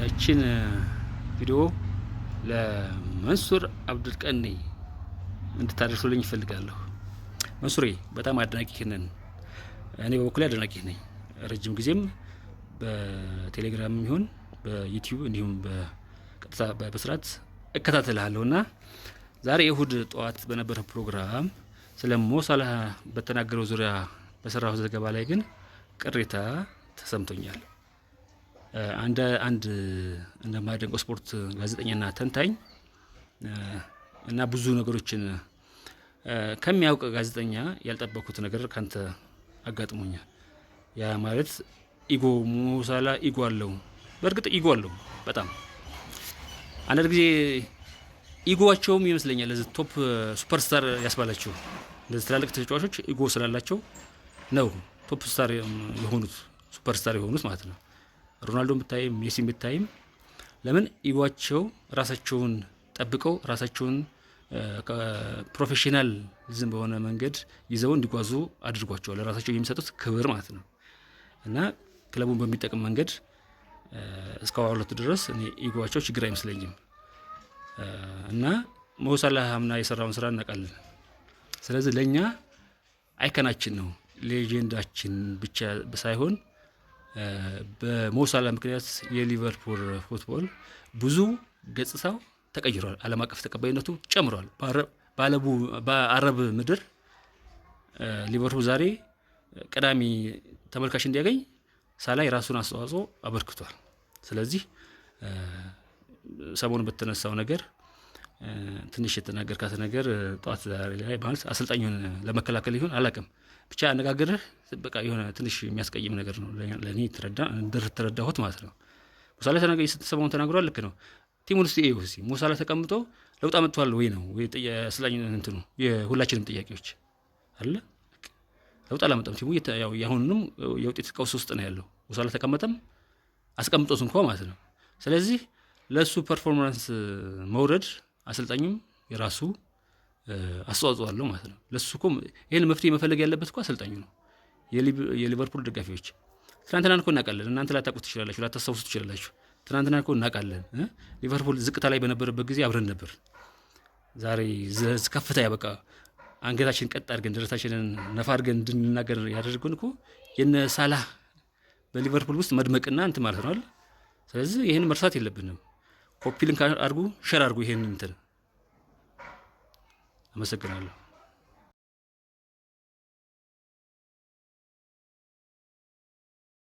እቺን ቪዲዮ ለመንሱር አብዱል ቀኒ እንድታደርሱልኝ እፈልጋለሁ። መንሱሬ በጣም አድናቂህ ነን። እኔ በበኩሌ አድናቂህ ነኝ። ረጅም ጊዜም በቴሌግራም ይሁን በዩቲዩብ እንዲሁም በቀጥታ በስርዓት እከታተልሃለሁና ዛሬ እሁድ ጠዋት በነበረ ፕሮግራም ስለ ሞሳላህ በተናገረው ዙሪያ በሰራው ዘገባ ላይ ግን ቅሬታ ተሰምቶኛል። አንድ እንደማደንቀው ስፖርት ጋዜጠኛና ተንታኝ እና ብዙ ነገሮችን ከሚያውቅ ጋዜጠኛ ያልጠበኩት ነገር ካንተ አጋጥሞኛል። ያ ማለት ሞሳላህ ኢጎ አለው። በእርግጥ ኢጎ አለው በጣም አንዳንድ ጊዜ ኢጎዋቸውም ይመስለኛል ለዚህ ቶፕ ሱፐርስታር ያስባላቸው እንደዚህ ትላልቅ ተጫዋቾች ኢጎ ስላላቸው ነው ቶፕ ስታር የሆኑት ሱፐርስታር የሆኑት ማለት ነው። ሮናልዶም ብታይም ሜሲም ብታይም ለምን ኢጓቸው ራሳቸውን ጠብቀው ራሳቸውን ፕሮፌሽናል ዝም በሆነ መንገድ ይዘው እንዲጓዙ አድርጓቸዋል። ለራሳቸው የሚሰጡት ክብር ማለት ነው። እና ክለቡን በሚጠቅም መንገድ እስካዋሉት ድረስ እኔ ኢጓቸው ችግር አይመስለኝም። እና ሞሳላህ አምና የሰራውን ስራ እናውቃለን። ስለዚህ ለኛ አይከናችን ነው ሌጀንዳችን ብቻ ሳይሆን በሞሳላህ ምክንያት የሊቨርፑል ፉትቦል ብዙ ገጽታው ተቀይሯል። ዓለም አቀፍ ተቀባይነቱ ጨምሯል። በአረብ ምድር ሊቨርፑል ዛሬ ቀዳሚ ተመልካች እንዲያገኝ ሳላይ ራሱን አስተዋጽኦ አበርክቷል። ስለዚህ ሰሞኑን በተነሳው ነገር ትንሽ የተናገርካት ነገር ጧት ዛሬ ላይ ማለት አሰልጣኙን ለመከላከል ይሁን አላውቅም ብቻ አነጋገርህ በቃ የሆነ ትንሽ የሚያስቀይም ነገር ነው ለኔ ተረዳሁት ማለት ነው። ሞሳላህ ተናገረ ስትሰማውን ተናግሯል። ልክ ነው። ቲሙን እስቲ እዩ እስቲ ሞሳላህ ተቀምጦ ለውጥ አመጥቷል ወይ ነው ወይ አሰልጣኙ እንትኑ የሁላችንም ጥያቄዎች አለ። ለውጥ አላመጣም ቲሙ ያው ያሁንንም የውጤት ቀውስ ውስጥ ነው ያለው። ሞሳላህ ተቀመጠም አስቀምጦት እንኳን ማለት ነው። ስለዚህ ለሱ ፐርፎርማንስ መውረድ አሰልጣኙም የራሱ አስተዋጽኦ አለው ማለት ነው። ለሱኮ ይሄን መፍትሄ መፈለግ ያለበት እኮ አሰልጣኙ ነው። የሊቨርፑል ደጋፊዎች ትናንትና እኮ እናውቃለን። እናንተ ላታውቁት ትችላላችሁ፣ ላታስታውሱት ትችላላችሁ። ትናንትና እኮ እናውቃለን። ሊቨርፑል ዝቅታ ላይ በነበረበት ጊዜ አብረን ነበር። ዛሬ ከፍታ ያበቃ አንገታችን ቀጥ አድርገን ደረታችንን ነፋ አድርገን እንድንናገር ያደረገን እኮ የነ ሳላህ በሊቨርፑል ውስጥ መድመቅና እንትን ማለት ነው አይደል? ስለዚህ ይሄን መርሳት የለብንም። ኮፒ ሊንክ አድርጉ፣ ሼር አድርጉ። ይሄን እንትን አመሰግናለሁ።